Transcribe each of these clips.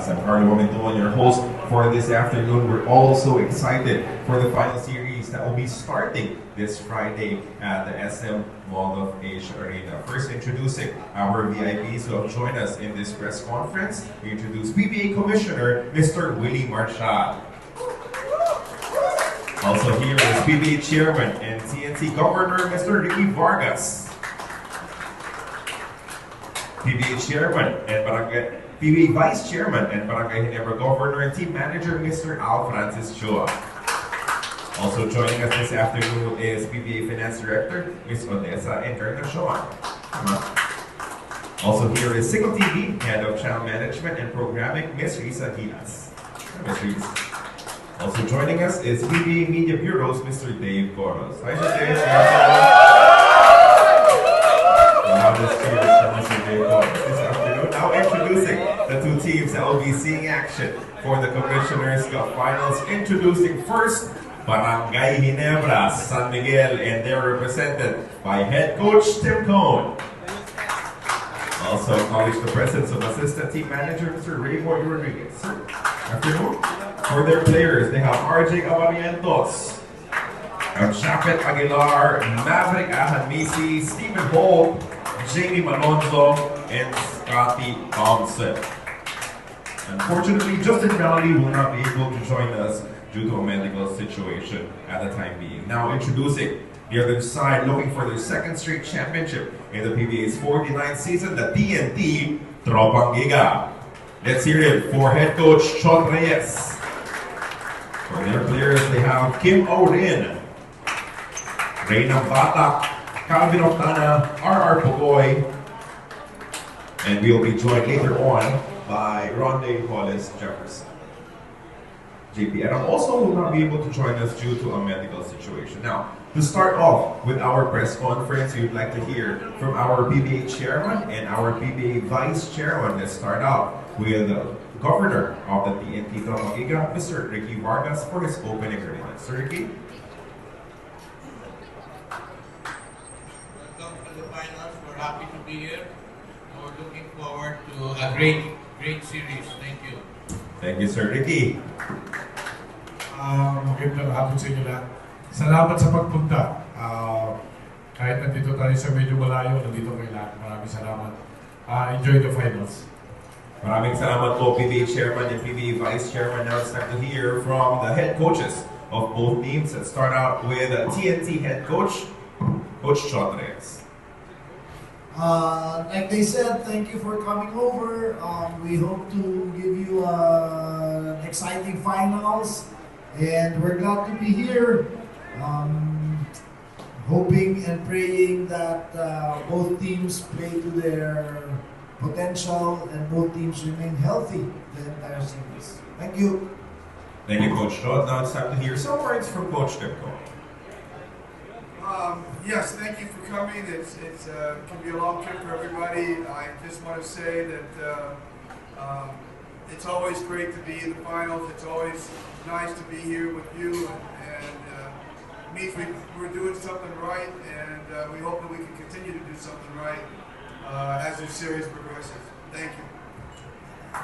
I'm Carlo Momentuan, your host for this afternoon. We're also excited for the final series that will be starting this Friday at the SM Mall of Asia Arena. First, introducing our VIPs who have joined us in this press conference. We introduce PBA Commissioner, Mr. Willie Marchal. Also here is PBA Chairman and TNT Governor, Mr. Ricky Vargas. PBA Chairman and PBA Vice Chairman and Barangay Ginebra Governor and Team Manager, Mr. Al Francis Chua. Also joining us this afternoon is PBA Finance Director, Ms. Odessa Encarnacion. Also here is Signal TV, Head of Channel Management and Programming, Ms. Risa Diaz. Ms. Risa. Also joining us is PBA Media Bureau's Mr. Dave Coros. Hi, Mr. Dave. Mr. Dave Coros this afternoon. Now introducing the two teams that will be seeing action for the Commissioner's Cup Finals. Introducing first, Barangay Ginebra, San Miguel, and they're represented by Head Coach Tim Cone. Also acknowledge the presence of Assistant Team Manager, Mr. Raymond Rodriguez. Sir, afternoon. For their players, they have RJ Avarientos, Chapet Aguilar, Maverick Ahanmisi, Stephen Hope, Jamie Malonzo, and Scotty Thompson. Unfortunately, Justin Rowley will not be able to join us due to a medical situation at the time being. Now introducing the other side, looking for their second straight championship in the PBA's 49th season, the TNT Tropang GIGA. Let's hear it for head coach Chot Reyes. For their players, they have Kim Orin, Reyna Batak, Calvin Octana, R.R. Pogoy, and we'll be joined later on by Ronde Hollis-Jefferson. JP Adam also will not be able to join us due to a medical situation. Now, to start off with our press conference, we'd like to hear from our PBA Chairman and our PBA Vice Chairman. Let's start out with the Governor of the TNT Tropang GIGA, Mr. Ricky Vargas, for his opening remarks. Sir Ricky? Welcome to the finals. We're happy to be here. We're looking forward to a great series. Thank you. Thank you, Sir Ricky. Magandang hapon sa inyo lahat. Salamat sa pagpunta. Kahit nandito tayo sa medyo malayo, nandito kayo lahat. Maraming salamat. Enjoy the finals. Maraming salamat po, PBA Chairman and PBA Vice Chairman. Now it's time to hear from the head coaches of both teams. Let's start out with TNT head coach, Coach Chot Reyes. Like they said, thank you for coming over. We hope to give you an exciting finals, and we're glad to be here. Hoping and praying that both teams play to their potential and both teams remain healthy the entire series. Thank you. Thank you, Coach Chot. Now it's time to hear some words from Coach Tim Cone. Yes, thank you for coming. It can be a long trip for everybody. I just want to say that it's always great to be in the finals. It's always nice to be here with you, and it means we're doing something right, and we hope that we can continue to do something right as this series progresses. Thank you.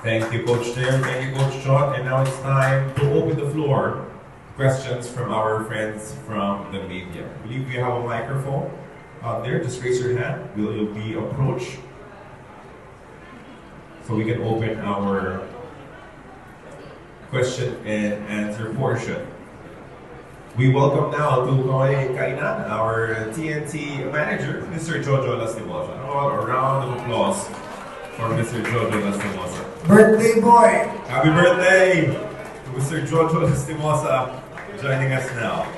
Thank you, Coach Tim. Thank you, Coach Chot. And now it's time to open the floor. Questions from our friends from the media. I believe we have a microphone out there. Just raise your hand. We'll be approached so we can open our question and answer portion. We welcome now to Kainan, our TNT manager, Mr. Jojo Lastimosa. A round of applause for Mr. Jojo Lastimosa. Birthday boy! Happy birthday to Mr. Jojo Lastimosa joining us now.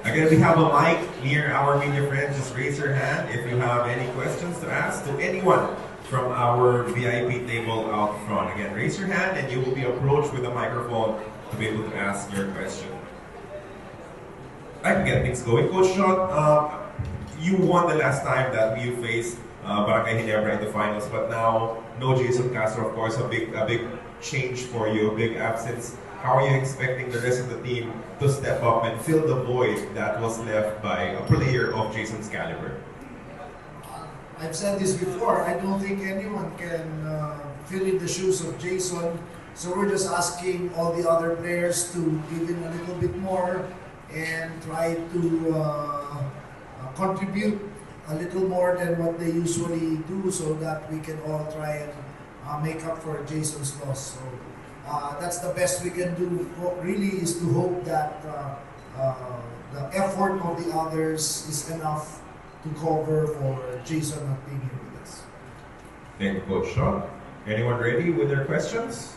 Again, we have a mic near our media friends. Just raise your hand if you have any questions to ask to anyone from our VIP table out front. Again, raise your hand and you will be approached with a microphone to be able to ask your question. I can get things going. Coach Chot, you won the last time that we faced Barangay Ginebra in the finals, but now no Jason Castro, of course, a big change for you, a big absence. How are you expecting the rest of the team to step up and fill the void that was left by a player of Jason's caliber? I've said this before, I don't think anyone can fill in the shoes of Jason. So we're just asking all the other players to give in a little bit more and try to contribute a little more than what they usually do, so that we can all try and make up for Jason's loss. So that's the best we can do. Really is to hope that the effort of the others is enough to cover for Jason not being here with us. Thank you, Coach Sean. Anyone ready with their questions?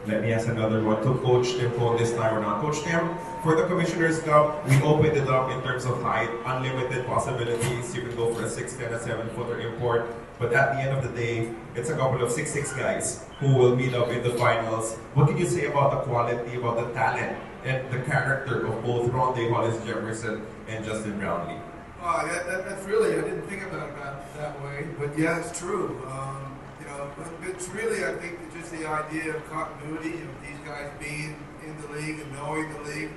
Let me ask another one to Coach Tim this time around. Coach Tim, for the Commissioner's Cup, we opened it up in terms of height, unlimited possibilities. You can go for a 6'10", a 7-footer import. But at the end of the day, it's a couple of 6'6" guys who will meet up in the finals. What can you say about the quality, about the talent, and the character of both Ronde Hollis-Jefferson and Justin Brownlee? That's really, I didn't think about it that way, but yeah, it's true. You know, it's really, I think, just the idea of continuity of these guys being in the league and knowing the league,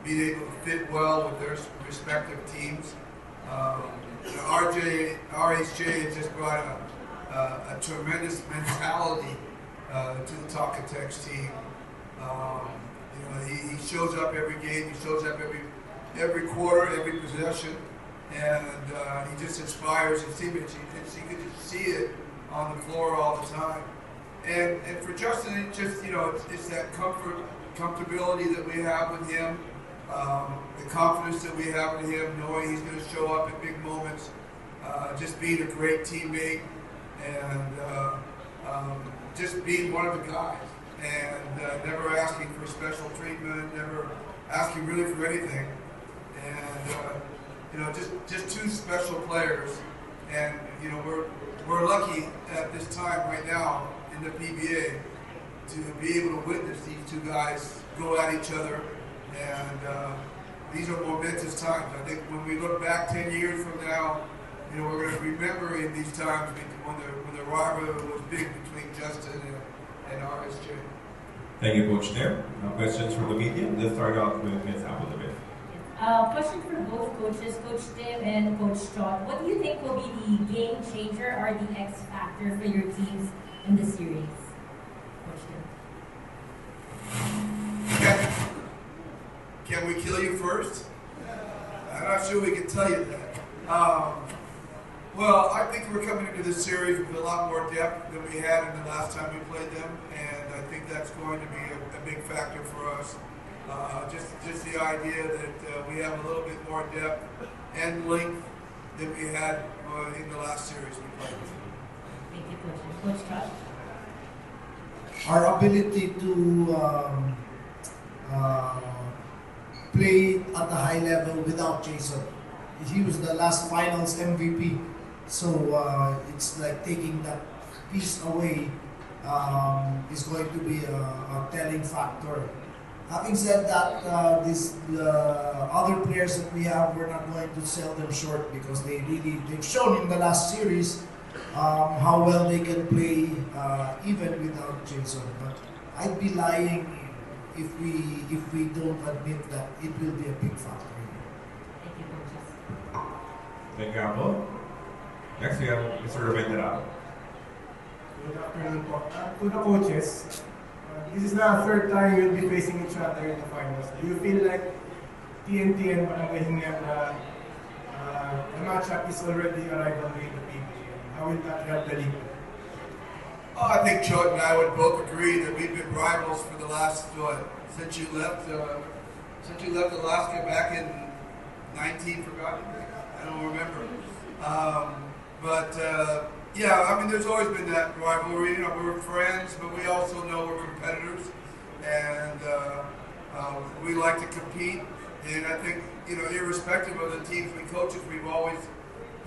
being able to fit well with their respective teams. You know, RHJ has just brought a tremendous mentality to the Talkatex team. You know, he shows up every game, he shows up every quarter, every possession, and he just inspires his teammates. You can just see it on the floor all the time. And for Justin, it just, you know, it's that comfortability that we have with him, the confidence that we have with him, knowing he's going to show up at big moments, just being a great teammate, and just being one of the guys, and never asking for special treatment, never asking really for anything. And you know, just two special players, and you know, we're lucky at this time right now in the PBA to be able to witness these two guys go at each other, and these are momentous times. I think when we look back 10 years from now, you know, we're going to remember in these times when the rivalry was big between Justin and RSJ. Thank you, Coach Tim. Questions from the media? Let's start off with Ms. Appleby. Question for both coaches, Coach Tim and Coach Sean. What do you think will be the game changer or the X factor for your teams in the series? Coach Tim. Can we kill you first? I'm not sure we can tell you that. Well, I think we're coming into this series with a lot more depth than we had in the last time we played them, and I think that's going to be a big factor for us. Just the idea that we have a little bit more depth and length than we had in the last series we played. Thank you, Coach. Coach Josh? Our ability to play at the high level without Jason. He was the last finals MVP, so it's like taking that piece away is going to be a telling factor. Having said that, the other players that we have, we're not going to sell them short because they've shown in the last series how well they can play even without Jason. But I'd be lying if we don't admit that it will be a big factor. Thank you, coaches. Thank you, Apple. Next, we have Mr. Ravindra. Good afternoon po. To the coaches, this is the third time you'll be facing each other in the finals. Do you feel like TNT and Ginebra, the matchup is already a rivalry in the PBA? How will that help the league? Oh, I think Chuck and I would both agree that we've been rivals for the last, since you left Alaska back in 19, forgotten? I don't remember. Yeah, I mean, there's always been that rivalry. You know, we're friends, but we also know we're competitors, and we like to compete. And I think, you know, irrespective of the teams we coach, we've always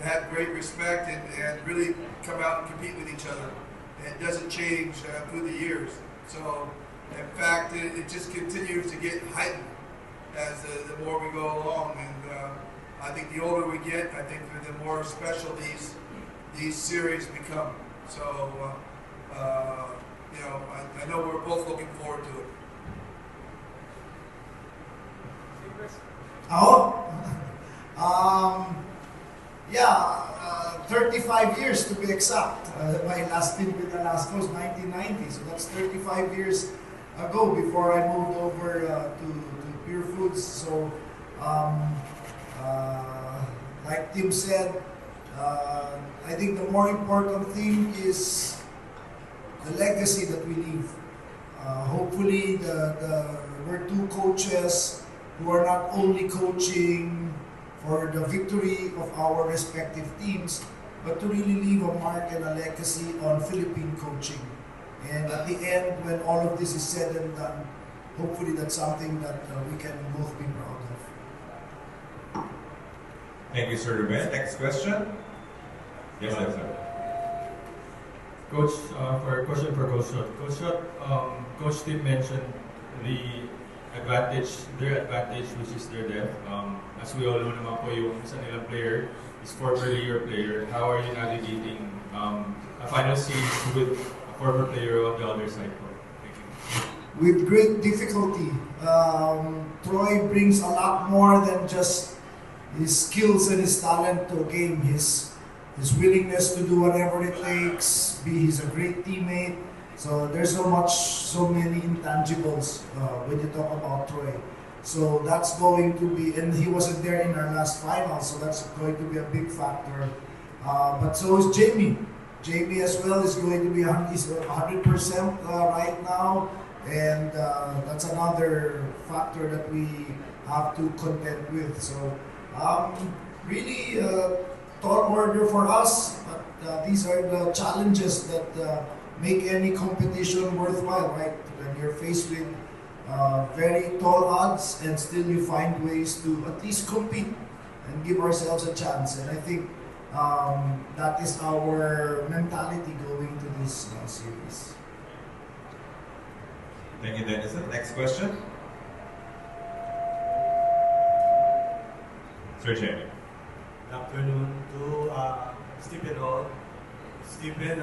had great respect and really come out and compete with each other. It doesn't change through the years. So, in fact, it just continues to get heightened as the more we go along. And I think the older we get, I think the more special these series become. So, you know, I know we're both looking forward to it. Yeah, 35 years to be exact. My last stint with the last coach, 1990. So that's 35 years ago before I moved over to Pure Foods. So, like Tim said, I think the more important thing is the legacy that we leave. Hopefully, we're two coaches who are not only coaching for the victory of our respective teams, but to really leave a mark and a legacy on Philippine coaching. And at the end, when all of this is said and done, hopefully that's something that we can both be proud of. Thank you, Sir Ruben. Next question. Yes, sir. Coach, for a question for Coach Shot. Coach Shot, Coach Tim mentioned their advantage, which is their depth. As we all know naman po, yung isa nilang player is formerly your player. How are you navigating a final series with a former player on the other side po? Thank you. With great difficulty. Troy brings a lot more than just his skills and his talent to a game. His willingness to do whatever it takes. He's a great teammate. So there's so many intangibles when you talk about Troy. So that's going to be, and he wasn't there in our last final, so that's going to be a big factor. But so is Jamie. Jamie as well is going to be 100% right now, and that's another factor that we have to contend with. So really tall order for us, but these are the challenges that make any competition worthwhile, right? When you're faced with very tall odds and still you find ways to at least compete and give ourselves a chance. And I think that is our mentality going to this series. Thank you, Dennis. Next question. Sir Jamie. Good afternoon to Stephen Hall. Stephen,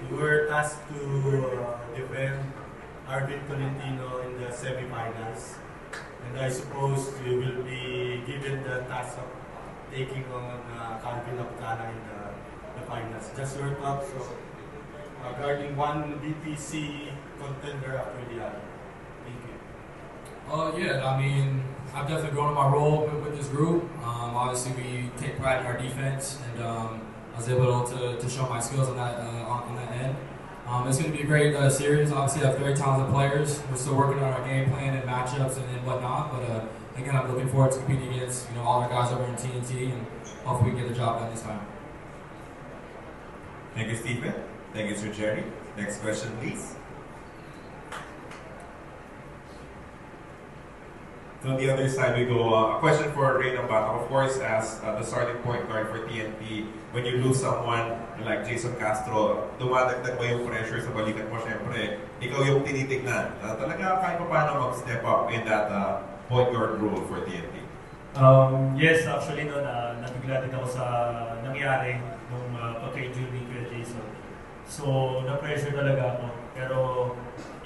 you were tasked to defend Arvin Tolentino in the semifinals, and I suppose you will be given the task of taking on Calvin Aptana in the finals. Just your thoughts regarding one BPC contender after the other. Thank you. Yeah, I mean, I've definitely grown in my role with this group. Obviously, we take pride in our defense, and I was able to show my skills on that end. It's going to be a great series. Obviously, I have very talented players. We're still working on our game plan and matchups and whatnot. But again, I'm looking forward to competing against all our guys over in TNT, and hopefully we can get the job done this time. Thank you, Stephen. Thank you, Sir Jerry. Next question, please. So on the other side, we go. A question for Ray Nambata. Of course, as the starting point guard for TNT, when you lose someone like Jason Castro, dumadagdag mo yung pressure sa balikat mo, syempre, ikaw yung tinitignan. Talaga kahit pa paano mag-step up in that point guard role for TNT? Yes, actually, nabigla din ako sa nangyari nung pagka-injury ni Kuya Jason. So, na-pressure talaga ako. Pero,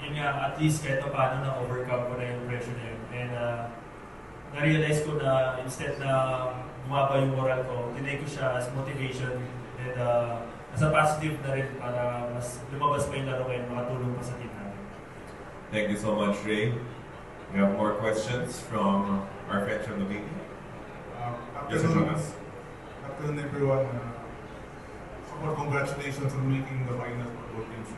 yun nga, at least kahit pa paano na-overcome ko na yung pressure na yun. And na-realize ko na instead na bumaba yung moral ko, tinake ko siya as motivation and as a positive na rin para mas lumabas pa yung laro ngayon, makatulong pa sa team natin. Thank you so much, Ray. We have more questions from our friends from the meeting. Yes, afternoon, everyone. Congratulations on making the finals for both teams.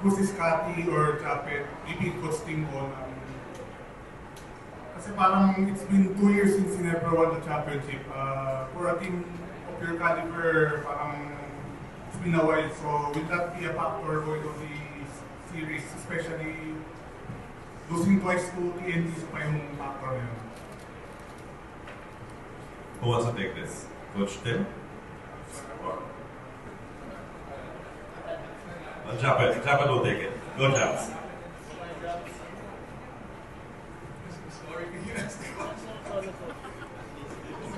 Who's this Cathy or Chapet? Maybe Coach Tim on. Kasi parang it's been 2 years since Ginebra won the championship. For a team of your caliber, parang it's been a while. So will that be a factor going to the series, especially losing twice to TNT pa yung factor yun? Who wants to take this? Coach Tim? Chapet will take it. Go Chaps.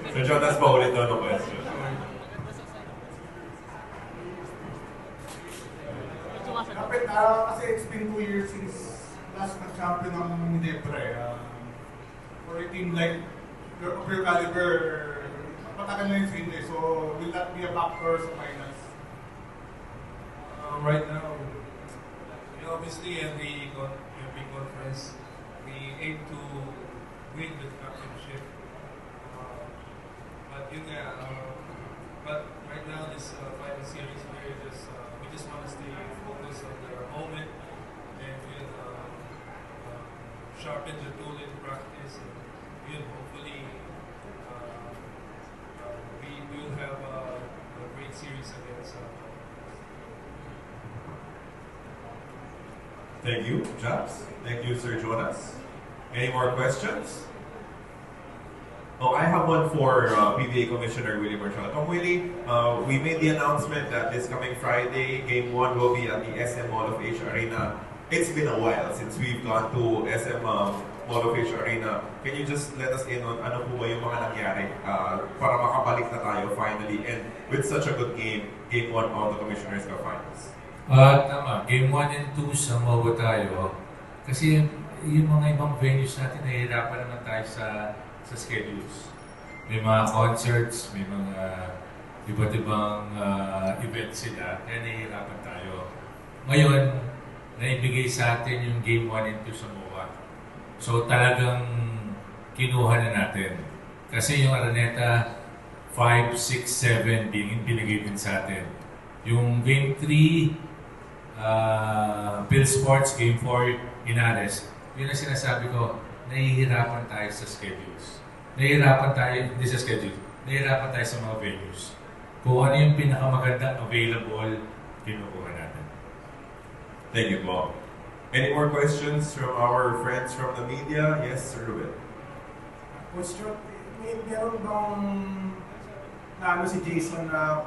So Jonas pa ulit doon ng question. Kapit, kasi it's been 2 years since last na champion ng Ginebra. For a team like of your caliber, patagal na yung swing eh. So, will that be a factor sa finals? Right now, obviously every conference, we aim to win the championship. But right now, this final series, we just want to stay focused on our moment and sharpen the tool in practice. And hopefully, we will have a great series against. Thank you, Japs. Thank you, Sir Jonas. Any more questions? Oh, I have one for PBA Commissioner Willie Marshall. Willie, we made the announcement that this coming Friday, Game 1 will be at the SM Mall of Asia Arena. It's been a while since we've gone to SM Mall of Asia Arena. Can you just let us in on ano po ba yung mga nangyari para makabalik na tayo finally and with such a good game, Game 1 of the Commissioner's Cup Finals? Tama. Game 1 and 2 sa MOBO tayo. Kasi yung mga ibang venues natin, nahihirapan naman tayo sa schedules. May mga concerts, may mga iba't ibang events sila, kaya nahihirapan tayo. Ngayon, naibigay sa atin yung Game 1 and 2 sa MOA. So talagang kinuha na natin. Kasi yung Araneta 5, 6, 7 binigay din sa atin. Yung Game 3, Bill Sports, Game 4, Inares. Yun ang sinasabi ko, nahihirapan tayo sa schedules. Nahihirapan tayo, hindi sa schedule, nahihirapan tayo sa mga venues. Kung ano yung pinakamagandang available, kinukuha natin. Thank you, Bob. Any more questions from our friends from the media? Yes, Sir Ruben. Coach Chot, meron bang na si Jason na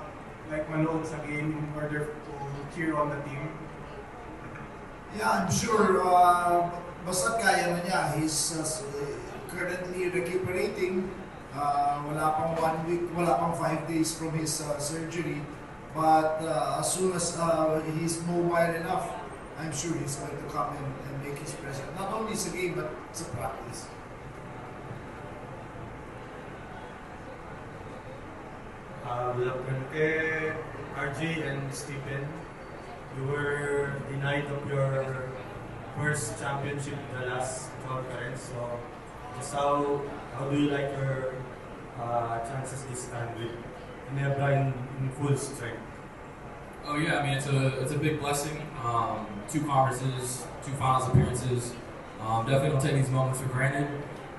like manood sa game in order to cheer on the team? Yeah, I'm sure. Basta kaya na niya. He's currently recuperating. Wala pang 1 week, wala pang 5 days from his surgery. But as soon as he's mobile enough, I'm sure he's going to come in and make his presence. Not only sa game, but sa practice. Good afternoon kay RJ and Stephen. You were denied of your first championship in the last conference. So, just how do you like your chances this time with Ginebra in full strength? Oh yeah, I mean it's a big blessing. 2 conferences, 2 finals appearances. Definitely don't take these moments for granted.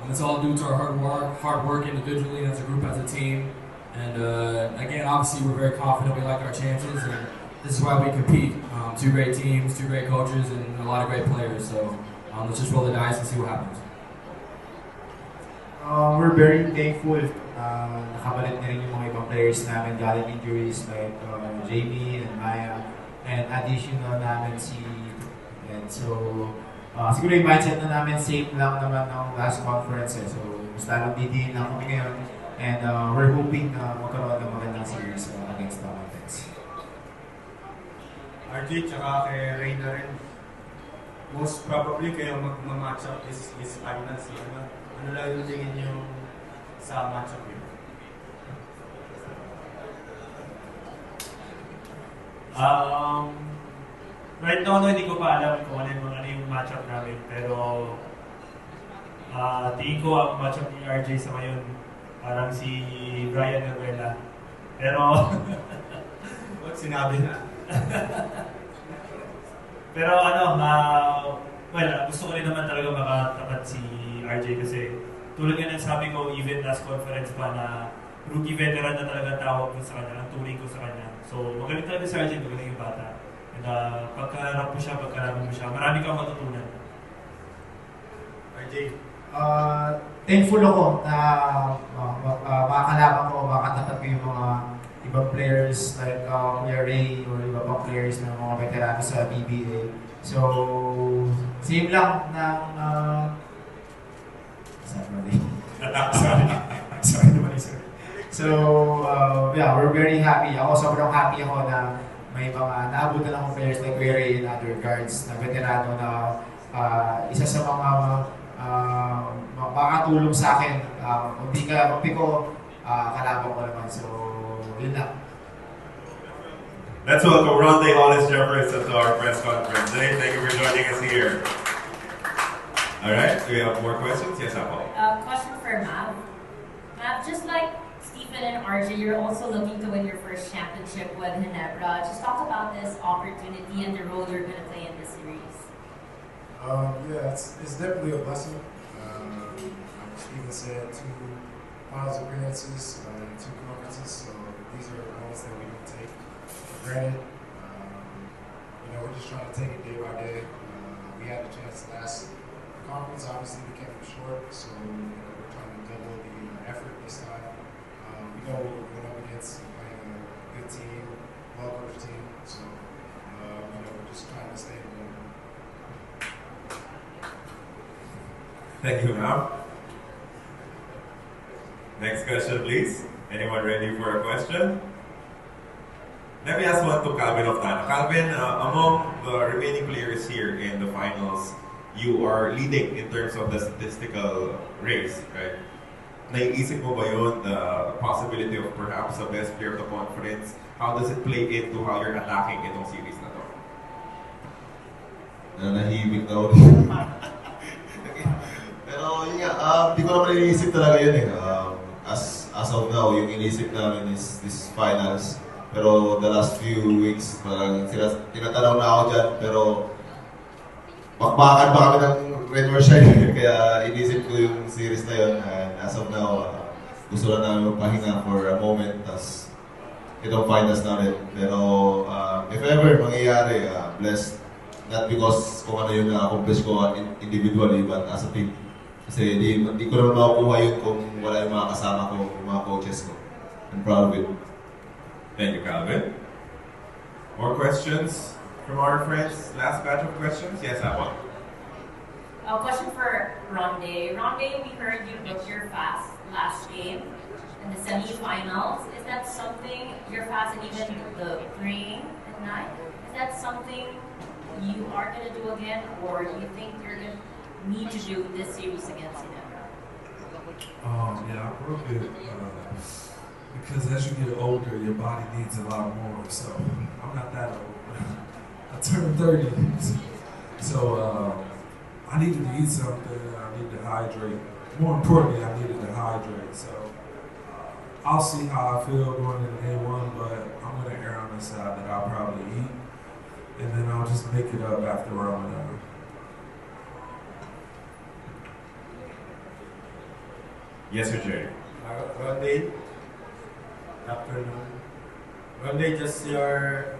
It's all due to our hard work individually and as a group, as a team. And again, obviously we're very confident. We like our chances, and this is why we compete. 2 great teams, 2 great coaches, and a lot of great players. So let's just roll the dice and see what happens. We're very thankful. Nakabalik na rin yung mga ibang players namin galing injuries like Jamie and Maya, and additional namin si and so siguro yung mindset na namin same lang naman ng last conference so mas lalong didiin lang kami ngayon, and we're hoping na magkaroon ng magandang series against the Mountains. RJ, tsaka kay Reyna rin. Most probably kayo mag-match up this finals. Ano lang yung tingin nyo sa match up yun? Right now, hindi ko pa alam kung ano yung matchup namin. Pero tingin ko ang matchup ni RJ sa ngayon parang si Brian Novella. Pero what sinabi na? Pero gusto ko rin naman talaga makatapat si RJ kasi tulad nga ng sabi ko, even last conference pa na rookie veteran na talaga tawag ko sa kanya, ang turing ko sa kanya. So magaling talaga si RJ, magaling yung bata. And pagkaharap mo siya, marami kang matutunan. RJ? Thankful ako na makakalaban ko, makatapat ko yung mga ibang players like Kuya Ray or iba pang players ng mga veterano sa PBA. So, same lang ng sorry naman sir. So, yeah, we're very happy. Sobrang happy ako na may mga naabutan akong players like Kuya Ray and other guards na veterano na isa sa mga makakatulong sa akin. Hindi ko kalaban ko naman. So, yun lang. Let's welcome Ronde Hollis-Jefferson to our press conference. Hey, thank you for joining us here. All right, do we have more questions? Yes, Apple. Question for Mav. Mav, just like Stephen and RJ, you're also looking to win your first championship with Ginebra. Just talk about this opportunity and the role you're going to play in this series. Yeah, it's definitely a blessing. Like Stephen said, 2 finals appearances, 2 conferences, so these are moments that we don't take for granted. We're just trying to take it day by day. We had a chance last conference, obviously we came up short, so we're trying to double the effort this time. We know what we're going up against, playing a good team, well-coached team, so we're just trying to stay in the game. Thank you, ma'am. Next question, please. Anyone ready for a question? Let me ask one to Calvin of Tana. Calvin, among the remaining players here in the finals, you are leading in terms of the statistical race, right? Naiisip mo ba yun, the possibility of perhaps the best player of the conference? How does it play into how you're attacking itong series na to? Nahihimik na ulit. Pero yun nga, di ko naman iniisip talaga yun eh. As of now, yung iniisip namin is this finals. Pero the last few weeks, parang tinatanaw na ako dyan, pero bakbakan ba kami ng red or shine, kaya inisip ko yung series na yun. And as of now, gusto lang namin magpahinga for a moment, tas itong finals namin. Pero if ever mangyayari, blessed. Not because kung ano yung na-accomplish ko individually, but as a team. Kasi di ko naman makukuha yun kung wala yung mga kasama ko, yung mga coaches ko. I'm proud of it. Thank you, Calvin. More questions from our friends? Last batch of questions? Yes, Apple. A question for Ronde. Ronde, we heard you booked your fast last game in the semifinals. Is that something, your fast and even the praying at night, is that something you are going to do again, or you think you're going to need to do this series against Ginebra? Yeah, I broke it because as you get older, your body needs a lot more. So I'm not that old. I turned 30, so I needed to eat something. I need to hydrate. More importantly, I needed to hydrate. So I'll see how I feel going into day 1, but I'm going to err on the side that I'll probably eat, and then I'll just make it up after Ramadan. Yes, sir, Jerry. Ronde, afternoon. Ronde, just your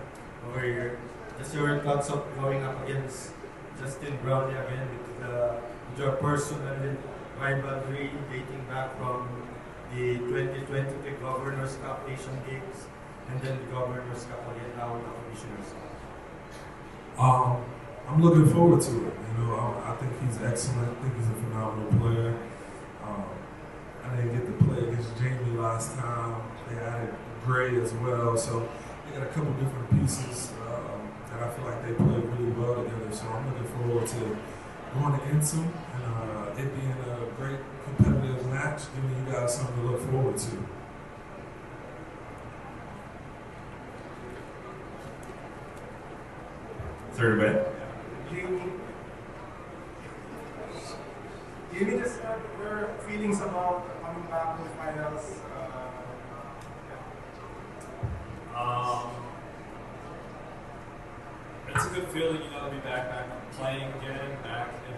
thoughts of going up against Justin Brownlee again with your personal rivalry dating back from the 2023 Governor's Cup Asian Games and then the Governor's Cup again now in the Commissioner's Cup. I'm looking forward to it. I think he's excellent. I think he's a phenomenal player. I didn't get to play against Jamie last time. They added Gray as well, so they got a couple different pieces that I feel like they play really well together. So I'm looking forward to going against them and it being a great competitive match, giving you guys something to look forward to. Sir, Ben? Give me just your feelings about coming back to the finals. It's a good feeling, to be back playing again, back in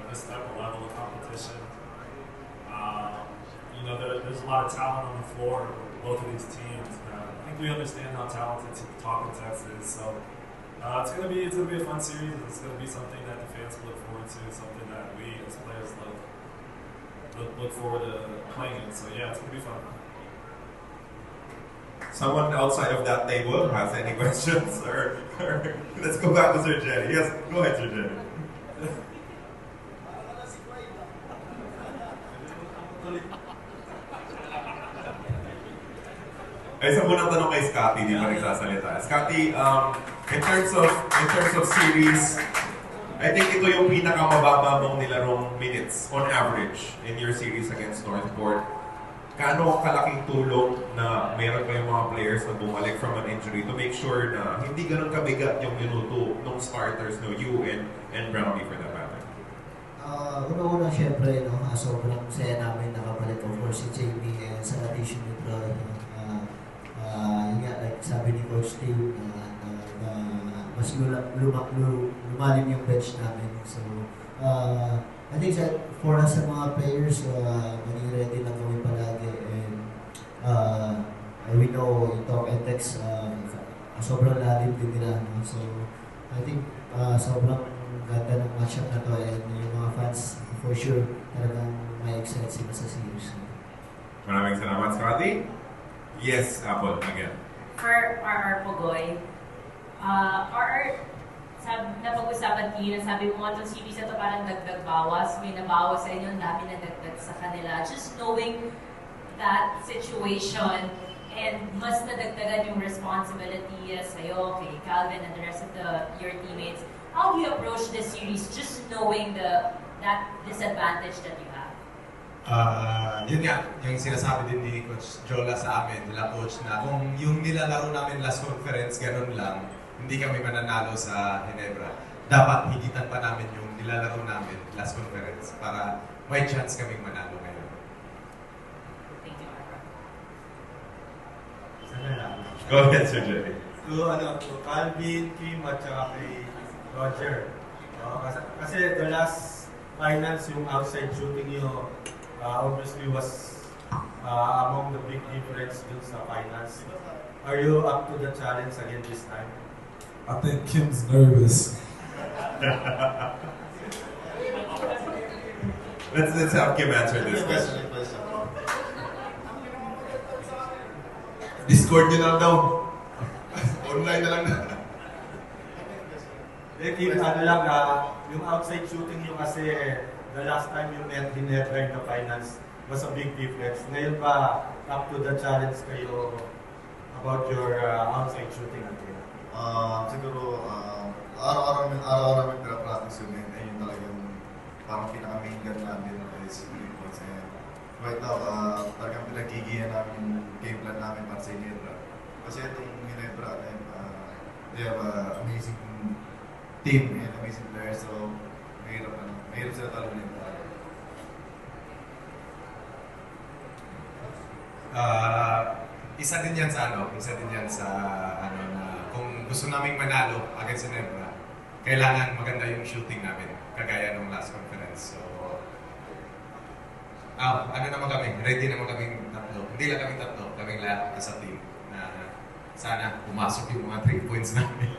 this type of level of competition. There's a lot of talent on the floor with both of these teams. I think we understand how talented Talking Tex is, so it's gonna be a fun series. It's gonna be something that the fans look forward to, something that we as players look forward to playing in. So yeah, it's gonna be fun. Someone outside of that table has any questions? Or let's go back to Sir Jerry. Yes, go ahead, Sir Jerry. Ay, isa munang tanong kay Scotty, di ba nagsasalita? Scotty, in terms of series, I think ito yung pinakamababa mong nilarong minutes on average in your series against Northport. Kano kalaking tulong na meron kayong mga players na bumalik from an injury to make sure na hindi ganun kabigat yung minuto ng starters, no, you and Brownie for that matter? Una-una syempre, no, sobrang saya namin nakabalik, of course, si Jamie and sa addition ni Troy. Yun nga, like sabi ni Coach Steve, mas lumalim yung bench namin. So, I think that for us sa mga players, maging ready lang kami palagi. And we know yung talk and text, sobrang lalim din nila. No? So, I think sobrang ganda ng matchup na to, and yung mga fans, for sure, talagang may excite sila sa series. Maraming salamat, Scotty. Yes, Apple, again. For RR Pogoy, napag-usapan kayo na sabi mo itong series na ito parang dagdag bawas, may nabawas sa inyo, ang dami na dagdag sa kanila. Just knowing that situation and mas nadagdagan yung responsibility sa'yo, kay Calvin and the rest of your teammates, how do you approach this series just knowing that disadvantage that you have? Yun nga, yung sinasabi din ni Coach Jola sa amin, nila Coach, na kung yung nilalaro namin last conference, ganun lang, hindi kami mananalo sa Ginebra. Dapat higitan pa namin yung nilalaro namin last conference para may chance kaming manalo ngayon. Thank you, Arthur. Go ahead, Sir Jerry. To Calvin, Kim, at saka kay Roger. Kasi the last finals, yung outside shooting nyo, obviously was among the big difference dun sa finals. Are you up to the challenge again this time? I think Kim's nervous. Let's have Kim answer this question. Discord nyo na lang daw. Online na lang na. Kim, ano lang yung outside shooting nyo kasi the last time you met Ginebra in the finals was a big difference. Ngayon ba, up to the challenge kayo about your outside shooting again? Siguro, araw-araw may practice yun. Ayun talagang parang pinaka-main gun namin is points. Right now, talagang pinagigihan namin yung game plan namin para sa Ginebra. Kasi itong Ginebra, they have an amazing team and amazing players. So, mahirap sila talunin. Isa din yan sa na kung gusto naming manalo against Ginebra, kailangan maganda yung shooting namin, kagaya nung last conference. So, ano naman kami, ready naman kaming tatlo. Hindi lang kaming tatlo, kaming lahat as a team na sana pumasok yung mga 3 points namin.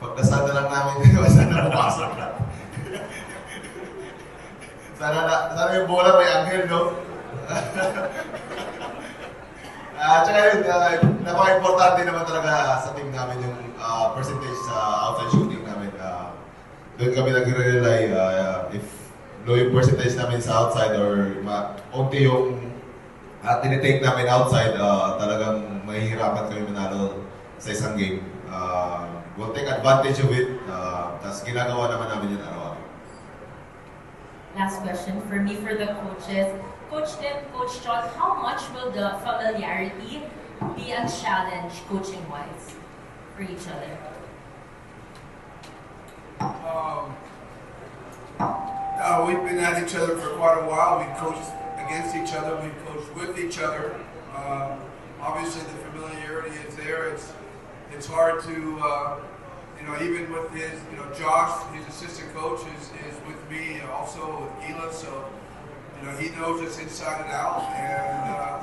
Pagdasal na lang namin, sana pumasok na. Sana yung bola may anghel, no? Tsaka yun, napaka-importante naman talaga sa team namin yung percentage sa outside shooting namin. Doon kami nag-rely if low yung percentage namin sa outside or onti yung tinitake namin outside, talagang mahihirapan kami manalo sa isang game. We'll take advantage of it, tapos ginagawa naman namin yun araw-araw. Last question for me, for the coaches. Coach Tim, Coach John, how much will the familiarity be a challenge coaching-wise for each other? We've been at each other for quite a while. We've coached against each other. We've coached with each other. Obviously, the familiarity is there. It's hard to, even with his, Josh, his assistant coach, is with me also with Gila, so, he knows us inside and out, and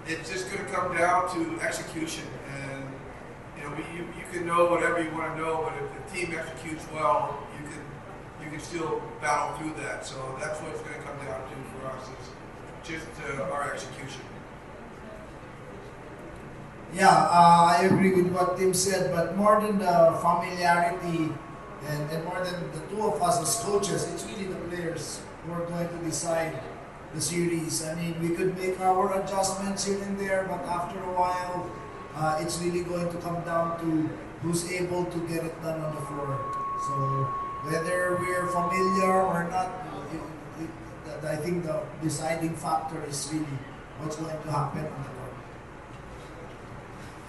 it's just going to come down to execution. And, you can know whatever you want to know, but if the team executes well, you can still battle through that. So that's what it's going to come down to for us, is just our execution. Yeah, I agree with what Tim said, but more than the familiarity and more than the two of us as coaches, it's really the players who are going to decide the series. I mean, we could make our adjustments here and there, but after a while, it's really going to come down to who's able to get it done on the floor. So whether we're familiar or not, I think the deciding factor is really what's going to happen on the court.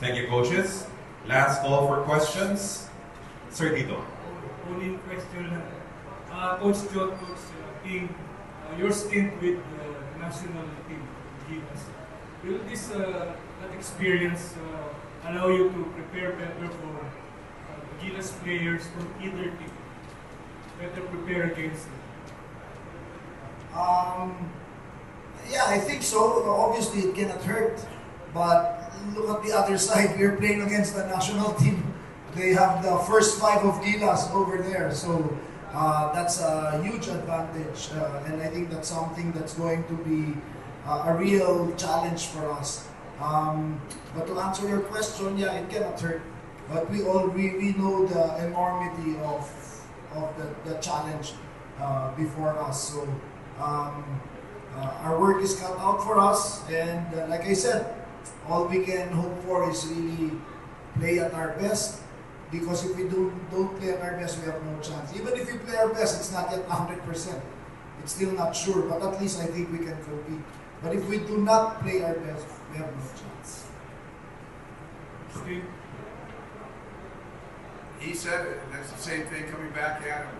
Thank you, coaches. Last call for questions. Sir Tito. Only question, Coach John, Coach King, your stint with the national team, Gigas. Will this that experience allow you to prepare better for Gigas players from either team? Better prepare against them? Yeah, I think so. Obviously, it cannot hurt. But look at the other side. We're playing against the national team. They have the first 5 of Gilas over there. So that's a huge advantage. And I think that's something that's going to be a real challenge for us. But to answer your question, yeah, it cannot hurt. But we know the enormity of the challenge before us. So our work is cut out for us, and like I said, all we can hope for is really play at our best, because if we don't play at our best, we have no chance. Even if we play our best, it's not yet 100%. It's still not sure, but at least I think we can compete. But if we do not play our best, we have no chance. Steve? He said it, and that's the same thing coming back at him.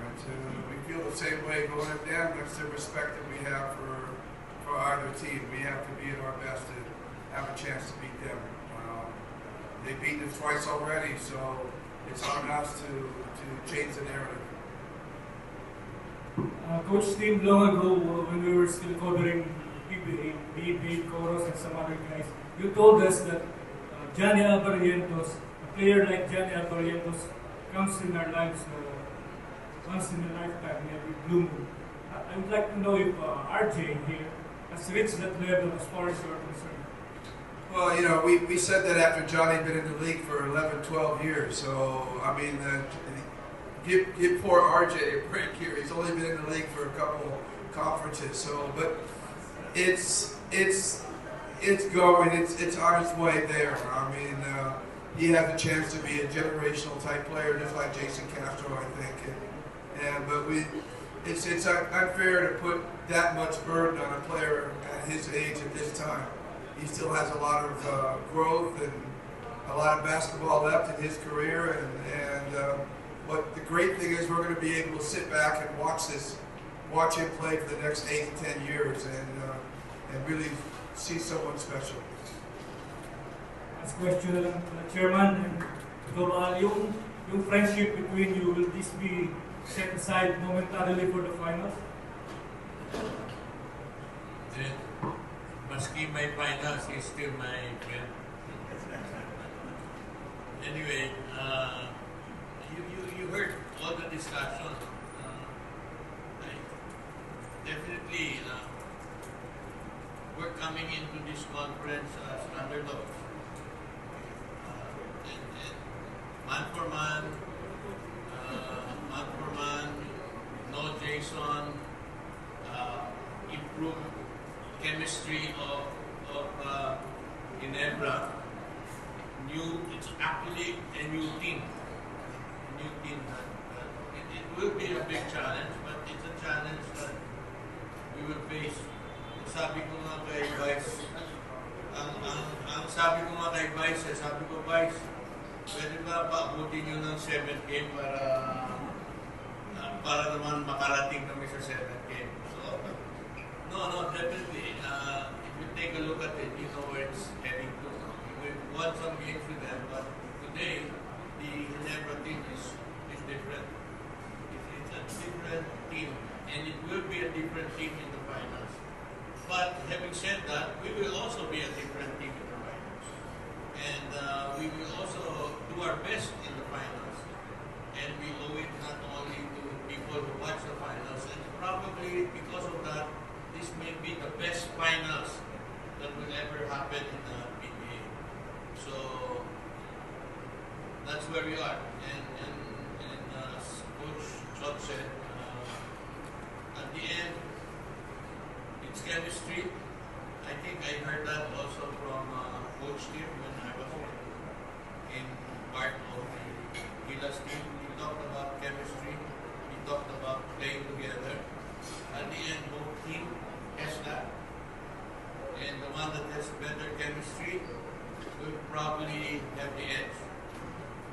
We feel the same way going at them. That's the respect that we have for either team. We have to be at our best to have a chance to beat them. They've beaten us twice already, so it's on us to change the narrative. Coach Steve, long ago when we were still covering PBA, PBA, Coros, and some other guys, you told us that Johnny Alvarrientos, a player like Johnny Alvarrientos, comes in our lives once in a lifetime, every blue moon. I would like to know if RJ here has reached that level as far as you're concerned. Well, you know, we said that after Johnny had been in the league for 11, 12 years. So, I mean, give poor RJ a break here. He's only been in the league for a couple conferences. So, but it's going. It's on its way there. I mean, he has a chance to be a generational type player, just like Jason Castro, I think. But it's unfair to put that much burden on a player at his age at this time. He still has a lot of growth and a lot of basketball left in his career. But the great thing is we're going to be able to sit back and watch him play for the next 8 to 10 years and really see someone special. Last question, Chairman, yung friendship between you, will this be set aside momentarily for the finals? Maski my finals, he's still my friend. Anyway, you heard all the discussion. Definitely, we're coming into this conference as underdogs. And man for man, no Jason, improved chemistry of Ginebra. It's actually a new team. It will be a big challenge, but it's a challenge that we will face. Sabi ko nga kay Vice, ang sabi ko nga kay Vice, sabi ko, Vice, pwede ba paabutin nyo ng 7th game para naman makarating kami sa 7th game. So, no, definitely. If you take a look at it, you know where it's heading to. We've won some games with them, but today, the Ginebra team is different. It's a different team, and it will be a different team in the finals. But having said that, we will also be a different team in the finals. And we will also do our best in the finals. And we owe it not only to people who watch the finals, and probably because of that, this may be the best finals that will ever happen in the PBA. So that's where we are. And as Coach Chot said, at the end, it's chemistry. I think I heard that also from Coach Tim when I was in part of the Gila's team. He talked about chemistry. He talked about playing together. At the end, both team has that. And the one that has better chemistry will probably have the edge.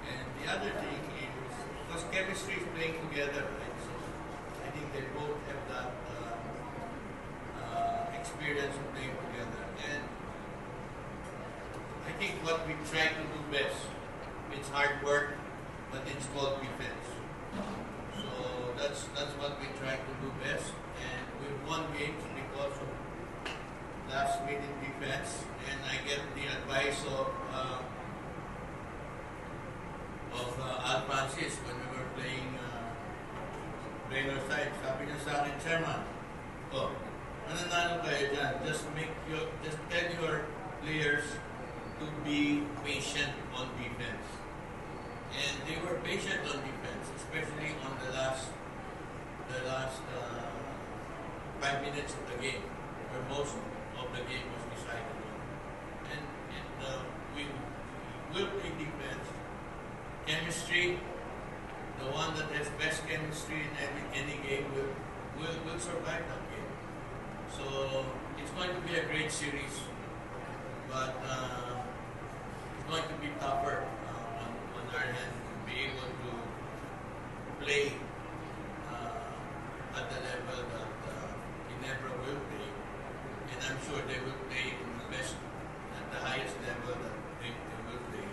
And the other thing is, because chemistry is playing together, right? So I think they both have that experience of playing together. And I think what we try to do best, it's hard work, but it's called defense. So that's what we try to do best. And we've won games because of last minute defense. And I get the advice of Al Francis when we were playing Raynor side. Sabi niya sa akin, Chairman, mananalo kayo dyan. Just tell your players to be patient on defense. And they were patient on defense, especially on the last 5 minutes of the game, where most of the game was decided on. And we will play defense. Chemistry, the one that has best chemistry in any game will survive that game. So it's going to be a great series, but it's going to be tougher on our hand to be able to play at the level that Ginebra will play, and I'm sure they will play at the highest level that they will play.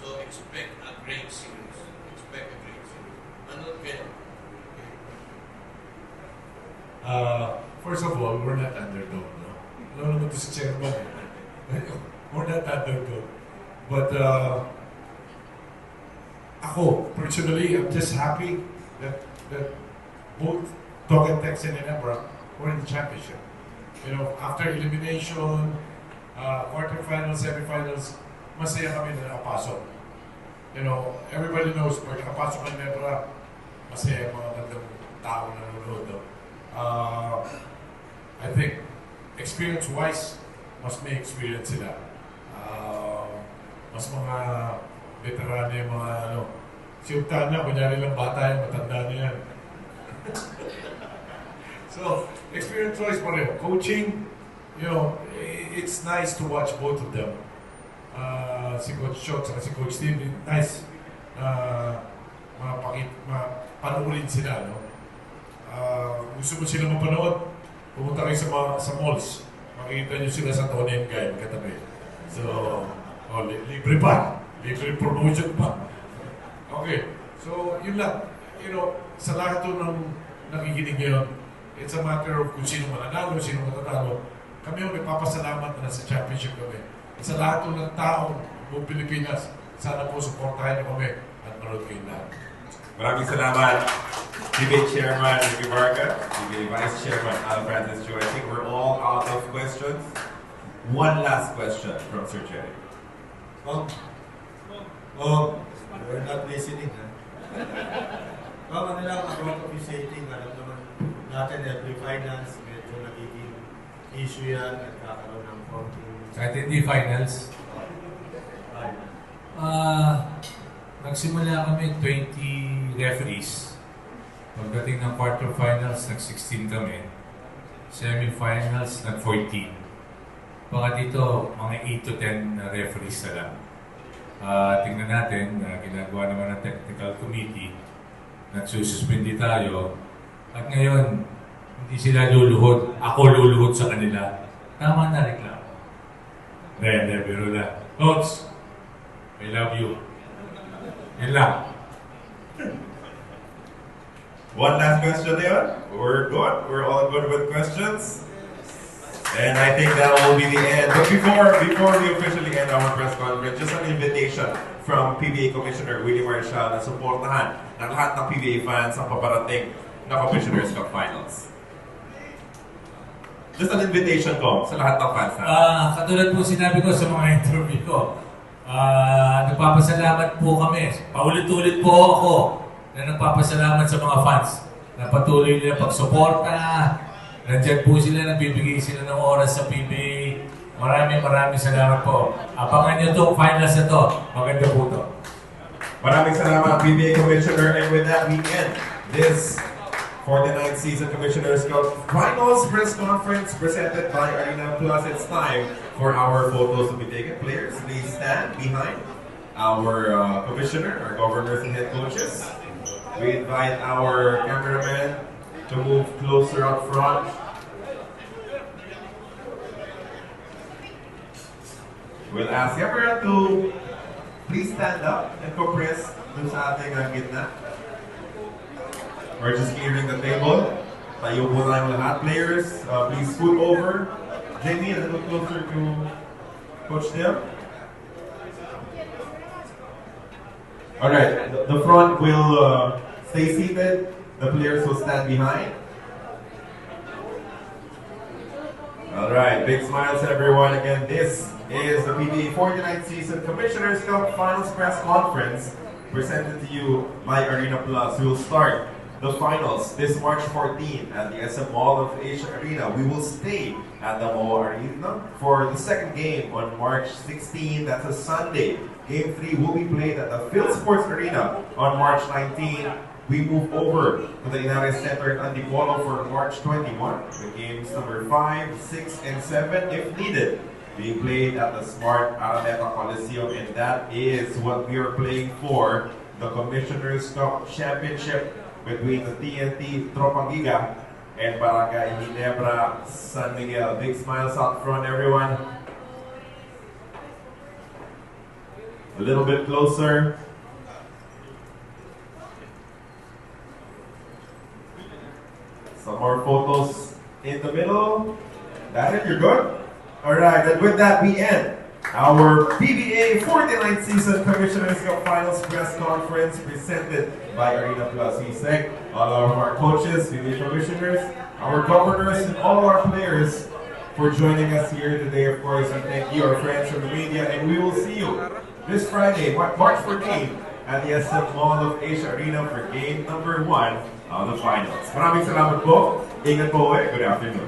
So expect a great series. Expect a great series. Manood kayo. First of all, we're not underdog, no? Alam naman ito si Chairman. We're not underdog. But ako, personally, I'm just happy that both Dog and Tex and Ginebra were in the championship. You know, after elimination, quarterfinals, semifinals, masaya kami na nakapasok. You know, everybody knows, pag nakapasok ng Ginebra, masaya yung mga gandang tao na nanonood. I think, experience-wise, mas may experience sila. Mas mga veterano yung mga si Uktana, kunyari lang bata yung matanda niya yan. So, experience-wise pa rin. Coaching, you know, it's nice to watch both of them. Si Coach Chok at si Coach Steve, nice panuulin sila, no? Gusto mo sila mapanood, pumunta kayo sa malls. Makikita nyo sila sa Tony and Guy, magkatabi. So, libre pa. Libre promotion pa. Okay. So, yun lang. You know, sa lahat ng nakikinig ngayon, it's a matter of kung sino mananalo, sino matatalo. Kami yung nagpapasalamat na nasa championship kami. Sa lahat ng taong buong Pilipinas, sana po supportahan niyo kami at manood kayo lahat. Maraming salamat, PBA Chairman Ricky Varga, PBA Vice Chairman Al Francis Joe. I think we're all out of questions. One last question from Sir Jerry. We're not listening. Ano lang, about officiating, alam naman natin every finals, medyo nagiging issue yan, nagkakaroon ng konting... Sa TNT finals, nagsimula kami 20 referees. Pagdating ng quarterfinals, nag-16 kami. Semifinals, nag-14. Baka dito, mga 8 to 10 referees na lang. Tingnan natin, ginagawa naman ng technical committee, nagsususpindi tayo, at ngayon, hindi sila luluhod, ako luluhod sa kanila. Tama na reklamo. Hindi, biro na. Coach, I love you. Yan lang. One last question there. We're good. We're all good with questions. And I think that will be the end. But before we officially end our press conference, just an invitation from PBA Commissioner Willie Marshall na suportahan ng lahat ng PBA fans ang paparating na Commissioner's Cup Finals. Just an invitation ko sa lahat ng fans natin. Katulad po sinabi ko sa mga interview ko, nagpapasalamat po kami. Paulit-ulit po ako na nagpapasalamat sa mga fans na patuloy nila pagsuporta, Nandiyan po sila, nagbibigay sila ng oras sa PBA. Maraming salamat po. Abangan nyo itong finals na to. Maganda po to. Maraming salamat, PBA Commissioner. And with that, we end this 49th Season Commissioners Cup Finals Press Conference presented by Arena Plus. It's time for our photos to be taken. Players, please stand behind our commissioner, our governors and head coaches. We invite our cameramen to move closer up front. We'll ask everyone to please stand up and compress dun sa ating gitna. We're just clearing the table. Tayo po tayong lahat. Players, please scoot over. Jamie, a little closer to Coach Tim. Alright, the front will stay seated. The players will stand behind. Alright, big smiles everyone. Again, this is the PBA 49th Season Commissioners Cup Finals Press Conference presented to you by Arena Plus. We will start the finals this March 14 at the SM Mall of Asia Arena. We will stay at the Mo Arena for the second game on March 16. That's a Sunday. Game 3 will be played at the Phil Sports Arena on March 19. We move over to the Inares Center in Antipolo for March 21. The games number 5, 6, and 7, if needed, being played at the Smart Araneta Coliseum, and that is what we are playing for, the Commissioners Cup Championship between the TNT Tropang GIGA and Barangay Ginebra, San Miguel. Big smiles out front, everyone. A little bit closer. Some more photos in the middle. That's it, you're good? Alright, and with that we end our PBA 49th Season Commissioners Cup Finals Press Conference presented by Arena Plus. We thank all of our coaches, PBA commissioners, our governors, and all our players for joining us here today. Of course, we thank you, our friends from the media, and we will see you this Friday, March 14, at the SM Mall of Asia Arena for game number 1 of the finals. Maraming salamat po. Ingat po. Good afternoon.